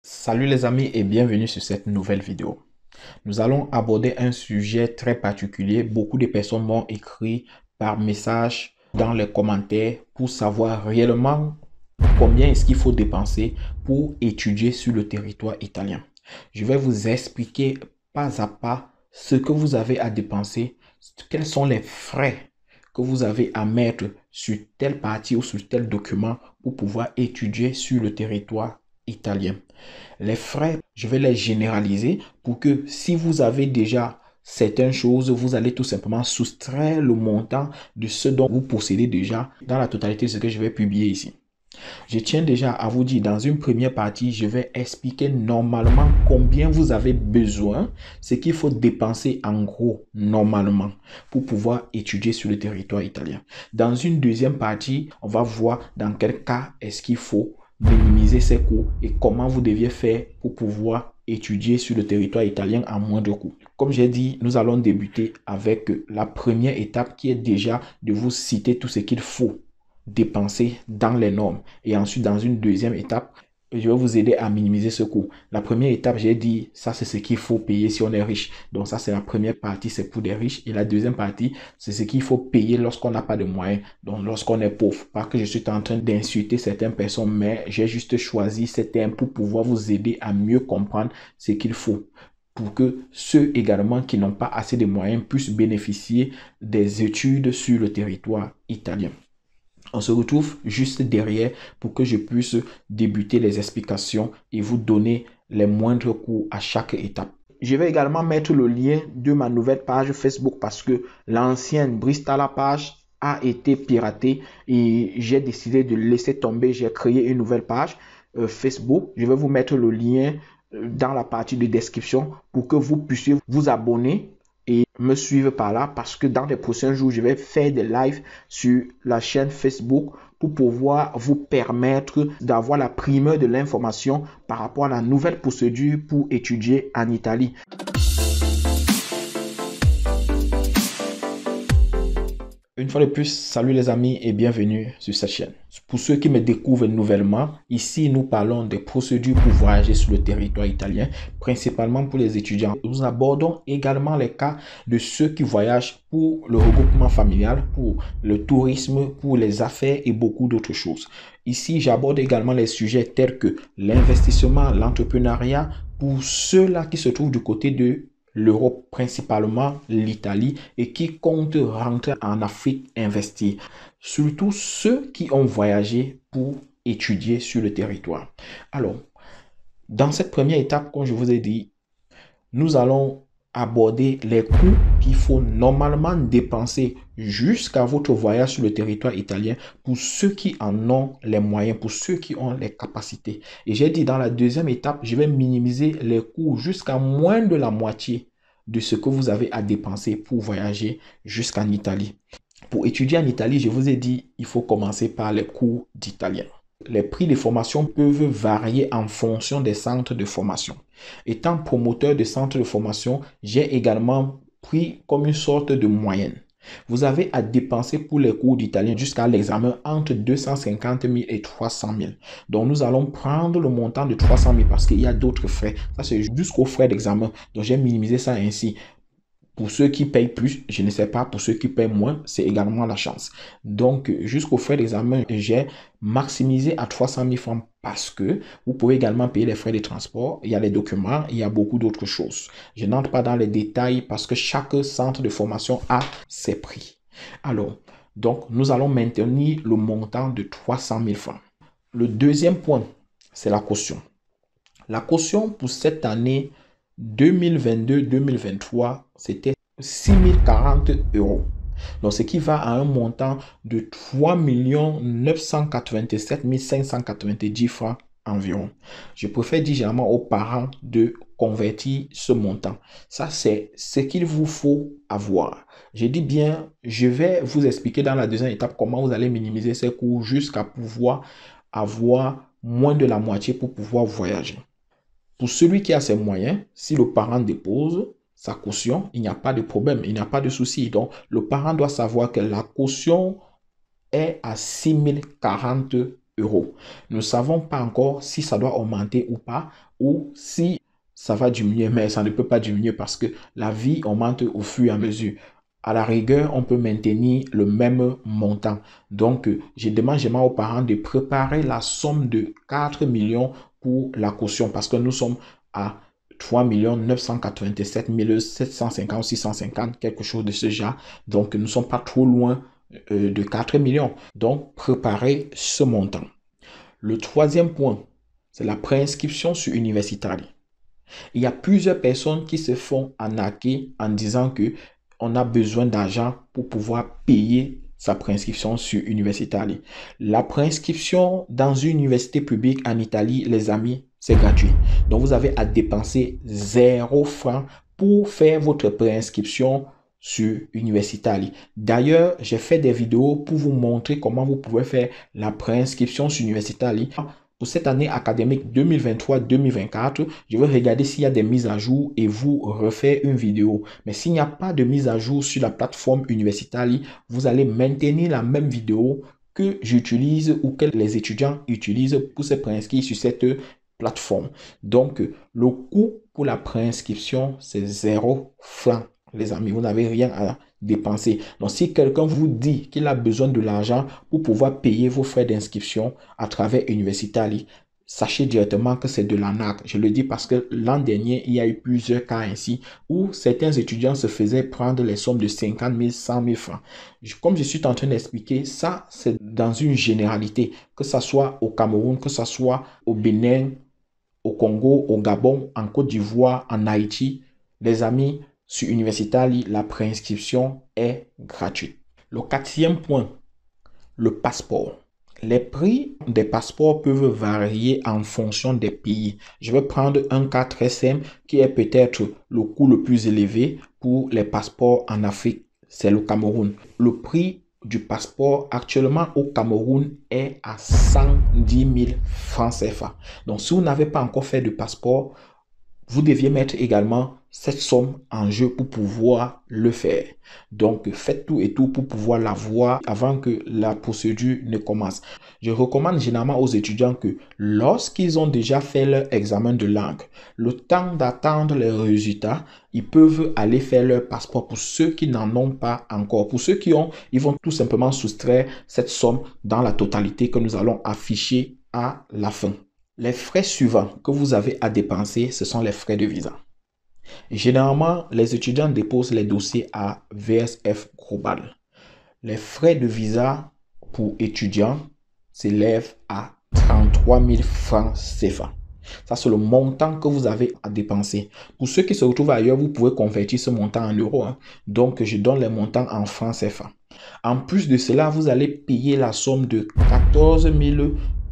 Salut les amis et bienvenue sur cette nouvelle vidéo. Nous allons aborder un sujet très particulier. Beaucoup de personnes m'ont écrit par message dans les commentaires pour savoir réellement combien est-ce qu'il faut dépenser pour étudier sur le territoire italien. Je vais vous expliquer pas à pas ce que vous avez à dépenser, quels sont les frais que vous avez à mettre sur telle partie ou sur tel document pour pouvoir étudier sur le territoire italien. Les frais, je vais les généraliser pour que si vous avez déjà certaines choses, vous allez tout simplement soustraire le montant de ce dont vous possédez déjà dans la totalité de ce que je vais publier ici. Je tiens déjà à vous dire, dans une première partie, je vais expliquer normalement combien vous avez besoin, ce qu'il faut dépenser en gros normalement pour pouvoir étudier sur le territoire italien. Dans une deuxième partie, on va voir dans quel cas est-ce qu'il faut minimiser ses coûts et comment vous deviez faire pour pouvoir étudier sur le territoire italien à moindre coût. Comme j'ai dit, nous allons débuter avec la première étape qui est déjà de vous citer tout ce qu'il faut dépenser dans les normes. Et ensuite, dans une deuxième étape, je vais vous aider à minimiser ce coût. La première étape, j'ai dit, ça c'est ce qu'il faut payer si on est riche. Donc ça, c'est la première partie, c'est pour des riches. Et la deuxième partie, c'est ce qu'il faut payer lorsqu'on n'a pas de moyens. Donc lorsqu'on est pauvre. Pas que je suis en train d'insulter certaines personnes, mais j'ai juste choisi ces termes pour pouvoir vous aider à mieux comprendre ce qu'il faut, pour que ceux également qui n'ont pas assez de moyens puissent bénéficier des études sur le territoire italien. On se retrouve juste derrière pour que je puisse débuter les explications et vous donner les moindres coûts à chaque étape. Je vais également mettre le lien de ma nouvelle page Facebook parce que l'ancienne Bristala page a été piratée et j'ai décidé de laisser tomber. J'ai créé une nouvelle page Facebook. Je vais vous mettre le lien dans la partie de description pour que vous puissiez vous abonner et me suivre par là parce que dans les prochains jours, je vais faire des lives sur la chaîne Facebook pour pouvoir vous permettre d'avoir la primeur de l'information par rapport à la nouvelle procédure pour étudier en Italie. Une fois de plus, salut les amis et bienvenue sur cette chaîne. Pour ceux qui me découvrent nouvellement, ici nous parlons des procédures pour voyager sur le territoire italien, principalement pour les étudiants. Nous abordons également les cas de ceux qui voyagent pour le regroupement familial, pour le tourisme, pour les affaires et beaucoup d'autres choses. Ici, j'aborde également les sujets tels que l'investissement, l'entrepreneuriat, pour ceux-là qui se trouvent du côté de l'Europe, principalement l'Italie, et qui comptent rentrer en Afrique investir. Surtout ceux qui ont voyagé pour étudier sur le territoire. Alors, dans cette première étape, comme je vous ai dit, nous allons aborder les coûts qu'il faut normalement dépenser jusqu'à votre voyage sur le territoire italien pour ceux qui en ont les moyens, pour ceux qui ont les capacités. Et j'ai dit dans la deuxième étape, je vais minimiser les coûts jusqu'à moins de la moitié de ce que vous avez à dépenser pour voyager jusqu'en Italie. Pour étudier en Italie, je vous ai dit, il faut commencer par les cours d'italien. Les prix de formation peuvent varier en fonction des centres de formation. Étant promoteur de centres de formation, j'ai également pris comme une sorte de moyenne. Vous avez à dépenser pour les cours d'italien jusqu'à l'examen entre 250 000 et 300 000. Donc, nous allons prendre le montant de 300 000 parce qu'il y a d'autres frais. Ça, c'est jusqu'aux frais d'examen. Donc, j'ai minimisé ça ainsi. Pour ceux qui payent plus, je ne sais pas. Pour ceux qui payent moins, c'est également la chance. Donc, jusqu'aux frais d'examen, j'ai maximisé à 300 000 francs parce que vous pouvez également payer les frais de transport. Il y a les documents, il y a beaucoup d'autres choses. Je n'entre pas dans les détails parce que chaque centre de formation a ses prix. Alors, donc, nous allons maintenir le montant de 300 000 francs. Le deuxième point, c'est la caution. La caution pour cette année 2022-2023, c'était 6 040 €. Donc, ce qui va à un montant de 3 987 590 francs environ. Je préfère dire généralement aux parents de convertir ce montant. Ça, c'est ce qu'il vous faut avoir. Je dis bien, je vais vous expliquer dans la deuxième étape comment vous allez minimiser ces coûts jusqu'à pouvoir avoir moins de la moitié pour pouvoir voyager. Pour celui qui a ses moyens, si le parent dépose sa caution, il n'y a pas de problème, il n'y a pas de souci. Donc, le parent doit savoir que la caution est à 6 040 €. Nous ne savons pas encore si ça doit augmenter ou pas ou si ça va diminuer, mais ça ne peut pas diminuer parce que la vie augmente au fur et à mesure. À la rigueur, on peut maintenir le même montant. Donc, je demande généralement aux parents de préparer la somme de 4 millions pour la caution parce que nous sommes à 3 987 750, 650, quelque chose de ce genre. Donc, nous ne sommes pas trop loin de 4 millions. Donc, préparez ce montant. Le troisième point, c'est la préinscription sur Universitalia. Il y a plusieurs personnes qui se font arnaquer en disant que on a besoin d'argent pour pouvoir payer sa préinscription sur Universitalia. La préinscription dans une université publique en Italie, les amis, c'est gratuit. Donc, vous avez à dépenser 0 francs pour faire votre préinscription sur Universitalia. D'ailleurs, j'ai fait des vidéos pour vous montrer comment vous pouvez faire la préinscription sur Universitalia. Pour cette année académique 2023-2024, je vais regarder s'il y a des mises à jour et vous refaire une vidéo. Mais s'il n'y a pas de mise à jour sur la plateforme Universitalia, vous allez maintenir la même vidéo que j'utilise ou que les étudiants utilisent pour se préinscrire sur cette plateforme. Donc, le coût pour la préinscription, c'est 0 francs. Les amis, vous n'avez rien à dépenser. Donc, si quelqu'un vous dit qu'il a besoin de l'argent pour pouvoir payer vos frais d'inscription à travers Universitalia, sachez directement que c'est de l'arnaque. Je le dis parce que l'an dernier, il y a eu plusieurs cas ainsi où certains étudiants se faisaient prendre les sommes de 50 000, 100 000 francs. Comme je suis en train d'expliquer, ça, c'est dans une généralité, que ce soit au Cameroun, que ce soit au Bénin, au Congo, au Gabon, en Côte d'Ivoire, en Haïti. Les amis, sur Universitalia, la préinscription est gratuite. Le quatrième point, le passeport. Les prix des passeports peuvent varier en fonction des pays. Je vais prendre un cas très simple qui est peut-être le coût le plus élevé pour les passeports en Afrique. C'est le Cameroun. Le prix du passeport actuellement au Cameroun est à 110 000 francs CFA. Donc, si vous n'avez pas encore fait de passeport, vous deviez mettre également cette somme en jeu pour pouvoir le faire. Donc, faites tout et tout pour pouvoir l'avoir avant que la procédure ne commence. Je recommande généralement aux étudiants que lorsqu'ils ont déjà fait leur examen de langue, le temps d'attendre les résultats, ils peuvent aller faire leur passeport. Pour ceux qui n'en ont pas encore, pour ceux qui ont, ils vont tout simplement soustraire cette somme dans la totalité que nous allons afficher à la fin. Les frais suivants que vous avez à dépenser, ce sont les frais de visa. Généralement, les étudiants déposent les dossiers à VSF Global. Les frais de visa pour étudiants s'élèvent à 33 000 francs CFA. Ça, c'est le montant que vous avez à dépenser. Pour ceux qui se retrouvent ailleurs, vous pouvez convertir ce montant en euros. Donc, je donne les montants en francs CFA. En plus de cela, vous allez payer la somme de 14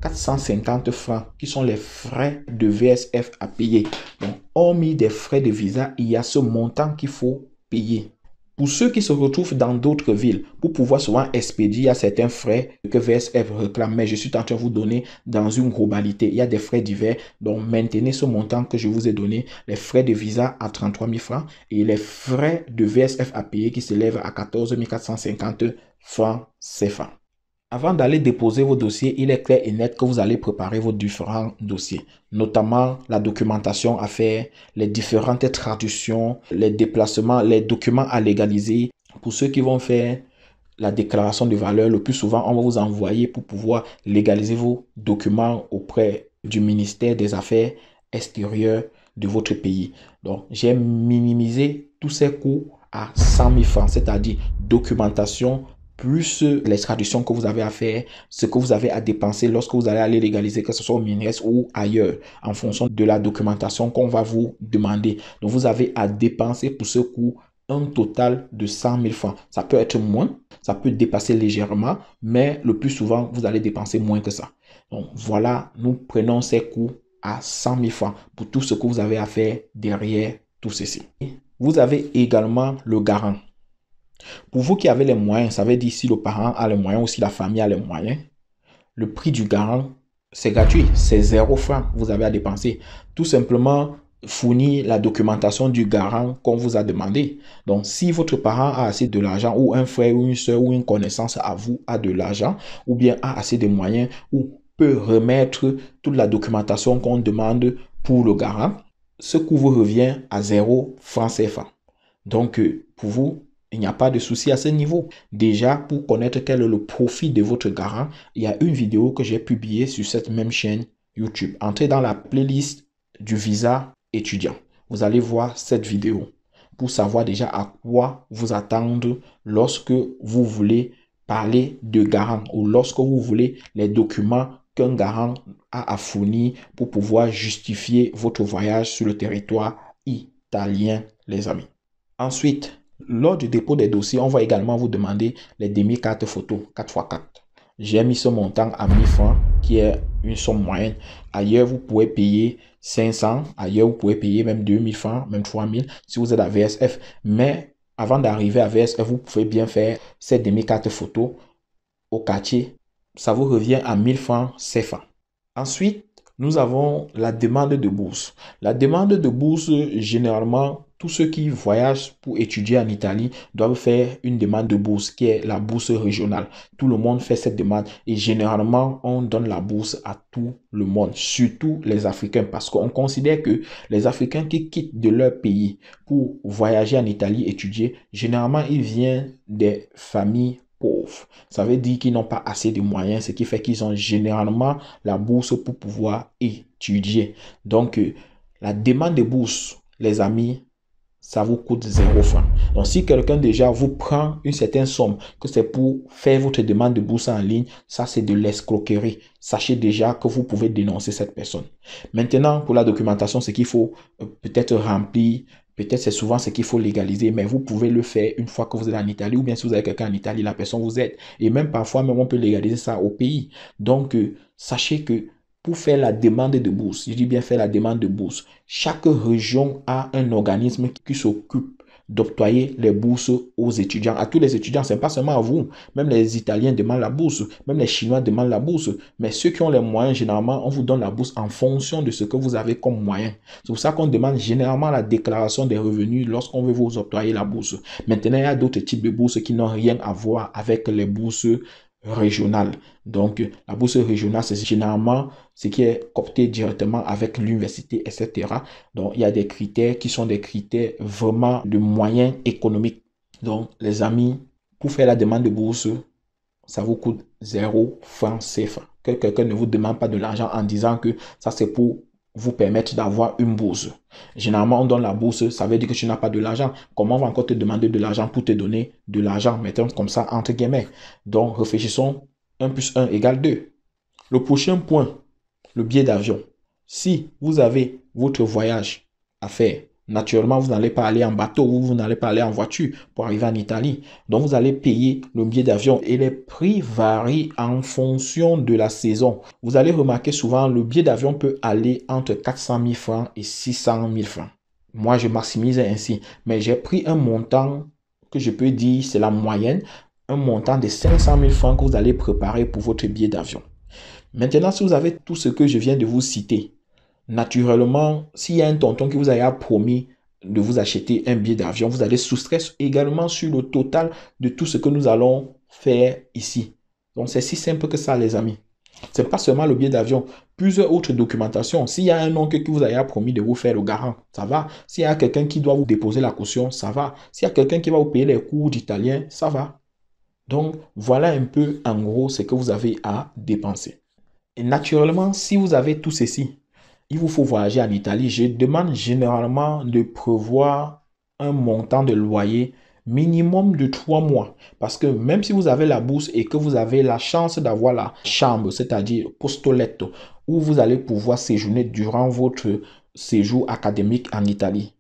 450 francs qui sont les frais de VSF à payer. Donc, hormis des frais de visa, il y a ce montant qu'il faut payer. Pour ceux qui se retrouvent dans d'autres villes, pour pouvoir souvent expédier, il y a certains frais que VSF réclame, mais je suis en train de vous donner dans une globalité. Il y a des frais divers, donc maintenez ce montant que je vous ai donné, les frais de visa à 33 000 francs et les frais de VSF à payer qui s'élèvent à 14 450 francs CFA. Avant d'aller déposer vos dossiers, il est clair et net que vous allez préparer vos différents dossiers, notamment la documentation à faire, les différentes traductions, les déplacements, les documents à légaliser. Pour ceux qui vont faire la déclaration de valeur, le plus souvent, on va vous envoyer pour pouvoir légaliser vos documents auprès du ministère des Affaires extérieures de votre pays. Donc, j'ai minimisé tous ces coûts à 100 000 francs, c'est-à-dire documentation, plus les traductions que vous avez à faire, ce que vous avez à dépenser lorsque vous allez aller légaliser, que ce soit au MINRES ou ailleurs, en fonction de la documentation qu'on va vous demander. Donc, vous avez à dépenser pour ce coût un total de 100 000 francs. Ça peut être moins, ça peut dépasser légèrement, mais le plus souvent, vous allez dépenser moins que ça. Donc, voilà, nous prenons ces coûts à 100 000 francs pour tout ce que vous avez à faire derrière tout ceci. Vous avez également le garant. Pour vous qui avez les moyens, ça veut dire si le parent a les moyens ou si la famille a les moyens, le prix du garant, c'est gratuit, c'est 0 francs vous avez à dépenser. Tout simplement, fournir la documentation du garant qu'on vous a demandé. Donc, si votre parent a assez de l'argent ou un frère ou une soeur ou une connaissance à vous a de l'argent ou bien a assez de moyens ou peut remettre toute la documentation qu'on demande pour le garant, ce coût vous revient à 0 francs CFA. Donc, pour vous, il n'y a pas de souci à ce niveau. Déjà, pour connaître quel est le profit de votre garant, il y a une vidéo que j'ai publiée sur cette même chaîne YouTube. Entrez dans la playlist du visa étudiant. Vous allez voir cette vidéo pour savoir déjà à quoi vous attendre lorsque vous voulez parler de garant ou lorsque vous voulez les documents qu'un garant a à fournir pour pouvoir justifier votre voyage sur le territoire italien, les amis. Ensuite, lors du dépôt des dossiers, on va également vous demander les demi-cartes photo 4x4. J'ai mis ce montant à 1000 francs qui est une somme moyenne. Ailleurs, vous pouvez payer 500. Ailleurs, vous pouvez payer même 2000 francs, même 3000 si vous êtes à VSF. Mais avant d'arriver à VSF, vous pouvez bien faire cette demi-carte photo au quartier. Ça vous revient à 1000 francs CFA. Ensuite, nous avons la demande de bourse. La demande de bourse, généralement, tous ceux qui voyagent pour étudier en Italie doivent faire une demande de bourse qui est la bourse régionale. Tout le monde fait cette demande et généralement, on donne la bourse à tout le monde, surtout les Africains, parce qu'on considère que les Africains qui quittent de leur pays pour voyager en Italie, étudier, généralement, ils viennent des familles pauvres. Ça veut dire qu'ils n'ont pas assez de moyens, ce qui fait qu'ils ont généralement la bourse pour pouvoir étudier. Donc, la demande de bourse, les amis, ça vous coûte 0 francs. Donc, si quelqu'un déjà vous prend une certaine somme, que c'est pour faire votre demande de bourse en ligne, ça c'est de l'escroquerie. Sachez déjà que vous pouvez dénoncer cette personne. Maintenant, pour la documentation, ce qu'il faut peut-être remplir, peut-être c'est souvent ce qu'il faut légaliser, mais vous pouvez le faire une fois que vous êtes en Italie, ou bien si vous avez quelqu'un en Italie, la personne vous aide. Et même parfois, même on peut légaliser ça au pays. Donc, sachez que pour faire la demande de bourse, je dis bien faire la demande de bourse, chaque région a un organisme qui s'occupe d'octroyer les bourses aux étudiants, à tous les étudiants, c'est pas seulement à vous, même les Italiens demandent la bourse, même les Chinois demandent la bourse, mais ceux qui ont les moyens, généralement, on vous donne la bourse en fonction de ce que vous avez comme moyen. C'est pour ça qu'on demande généralement la déclaration des revenus lorsqu'on veut vous octroyer la bourse. Maintenant, il y a d'autres types de bourses qui n'ont rien à voir avec les bourses régionale. Donc, la bourse régionale, c'est généralement ce qui est coopté directement avec l'université, etc. Donc, il y a des critères qui sont des critères vraiment de moyens économiques. Donc, les amis, pour faire la demande de bourse, ça vous coûte 0 francs CFA. Que quelqu'un ne vous demande pas de l'argent en disant que ça, c'est pour vous permettre d'avoir une bourse. Généralement, on donne la bourse, ça veut dire que tu n'as pas de l'argent. Comment on va encore te demander de l'argent pour te donner de l'argent, mettons comme ça, entre guillemets. Donc, réfléchissons, 1 plus 1 égale 2. Le prochain point, le billet d'avion. Si vous avez votre voyage à faire, naturellement, vous n'allez pas aller en bateau ou vous n'allez pas aller en voiture pour arriver en Italie. Donc, vous allez payer le billet d'avion et les prix varient en fonction de la saison. Vous allez remarquer souvent, le billet d'avion peut aller entre 400 000 francs et 600 000 francs. Moi, je maximise ainsi, mais j'ai pris un montant que je peux dire, c'est la moyenne, un montant de 500 000 francs que vous allez préparer pour votre billet d'avion. Maintenant, si vous avez tout ce que je viens de vous citer, naturellement, s'il y a un tonton qui vous a promis de vous acheter un billet d'avion, vous allez soustraire également sur le total de tout ce que nous allons faire ici. Donc, c'est si simple que ça, les amis. Ce n'est pas seulement le billet d'avion, plusieurs autres documentations. S'il y a un oncle qui vous a promis de vous faire le garant, ça va. S'il y a quelqu'un qui doit vous déposer la caution, ça va. S'il y a quelqu'un qui va vous payer les cours d'italien, ça va. Donc, voilà un peu en gros ce que vous avez à dépenser. Et naturellement, si vous avez tout ceci, il vous faut voyager en Italie. Je demande généralement de prévoir un montant de loyer minimum de 3 mois. Parce que même si vous avez la bourse et que vous avez la chance d'avoir la chambre, c'est-à-dire postoletto, où vous allez pouvoir séjourner durant votre séjour académique en Italie,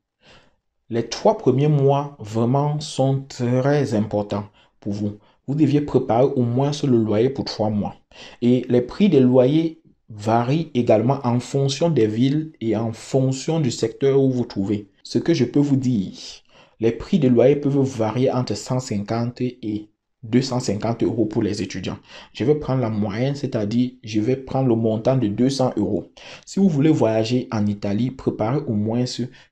les 3 premiers mois vraiment sont très importants pour vous. Vous deviez préparer au moins sur le loyer pour 3 mois. Et les prix des loyers varient également en fonction des villes et en fonction du secteur où vous trouvez. Ce que je peux vous dire, les prix des loyers peuvent varier entre 150 et 250 euros pour les étudiants. Je vais prendre la moyenne, c'est-à-dire je vais prendre le montant de 200 euros. Si vous voulez voyager en Italie, préparez au moins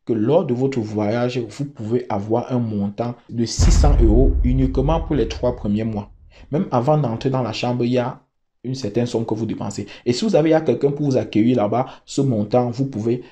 que lors de votre voyage, vous pouvez avoir un montant de 600 euros uniquement pour les 3 premiers mois. Même avant d'entrer dans la chambre, il y a une certaine somme que vous dépensez. Et si vous avez quelqu'un pour vous accueillir là-bas, ce montant, vous pouvez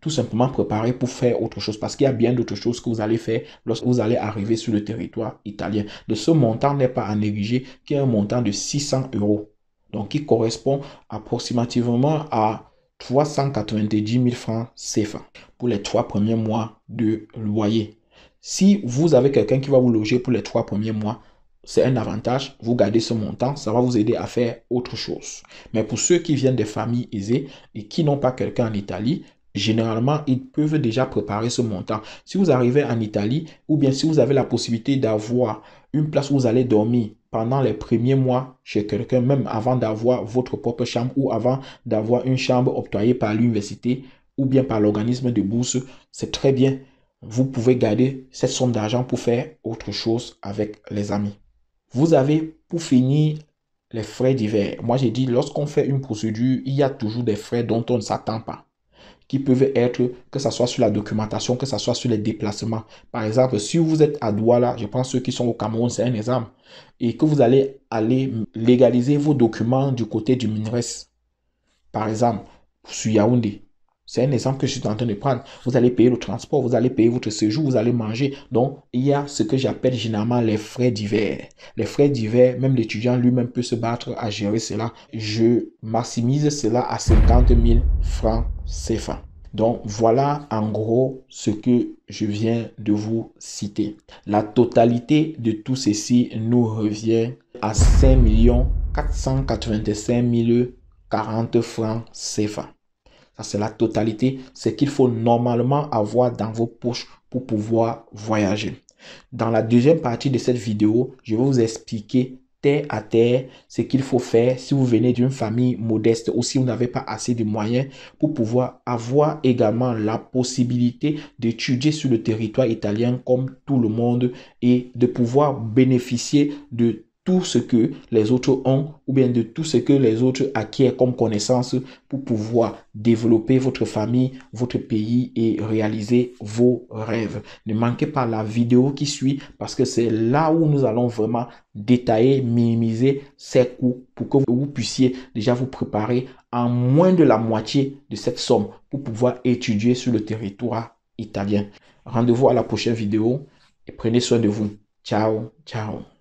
tout simplement préparer pour faire autre chose parce qu'il y a bien d'autres choses que vous allez faire lorsque vous allez arriver sur le territoire italien. De ce montant n'est pas à négliger, qui est un montant de 600 euros. Donc, qui correspond approximativement à 390 000 francs CFA pour les 3 premiers mois de loyer. Si vous avez quelqu'un qui va vous loger pour les 3 premiers mois, c'est un avantage, vous gardez ce montant, ça va vous aider à faire autre chose. Mais pour ceux qui viennent des familles aisées et qui n'ont pas quelqu'un en Italie, généralement, ils peuvent déjà préparer ce montant. Si vous arrivez en Italie, ou bien si vous avez la possibilité d'avoir une place où vous allez dormir pendant les premiers mois chez quelqu'un, même avant d'avoir votre propre chambre ou avant d'avoir une chambre octroyée par l'université ou bien par l'organisme de bourse, c'est très bien. Vous pouvez garder cette somme d'argent pour faire autre chose avec les amis. Vous avez, pour finir, les frais divers. Moi, j'ai dit, lorsqu'on fait une procédure, il y a toujours des frais dont on ne s'attend pas, qui peuvent être, que ce soit sur la documentation, que ce soit sur les déplacements. Par exemple, si vous êtes à Douala, je pense ceux qui sont au Cameroun, c'est un exemple, et que vous allez aller légaliser vos documents du côté du MINRES, par exemple, sur Yaoundé. C'est un exemple que je suis en train de prendre. Vous allez payer le transport, vous allez payer votre séjour, vous allez manger. Donc, il y a ce que j'appelle généralement les frais divers. Les frais divers, même l'étudiant lui-même peut se battre à gérer cela. Je maximise cela à 50 000 francs CFA. Donc, voilà en gros ce que je viens de vous citer. La totalité de tout ceci nous revient à 5 485 040 francs CFA. Ça, c'est la totalité. C'est qu'il faut normalement avoir dans vos poches pour pouvoir voyager. Dans la deuxième partie de cette vidéo, je vais vous expliquer terre à terre ce qu'il faut faire si vous venez d'une famille modeste ou si vous n'avez pas assez de moyens pour pouvoir avoir également la possibilité d'étudier sur le territoire italien comme tout le monde et de pouvoir bénéficier de tout ce que les autres ont ou bien de tout ce que les autres acquièrent comme connaissance pour pouvoir développer votre famille, votre pays et réaliser vos rêves. Ne manquez pas la vidéo qui suit parce que c'est là où nous allons vraiment détailler, minimiser ces coûts pour que vous puissiez déjà vous préparer en moins de la moitié de cette somme pour pouvoir étudier sur le territoire italien. Rendez-vous à la prochaine vidéo et prenez soin de vous. Ciao, ciao.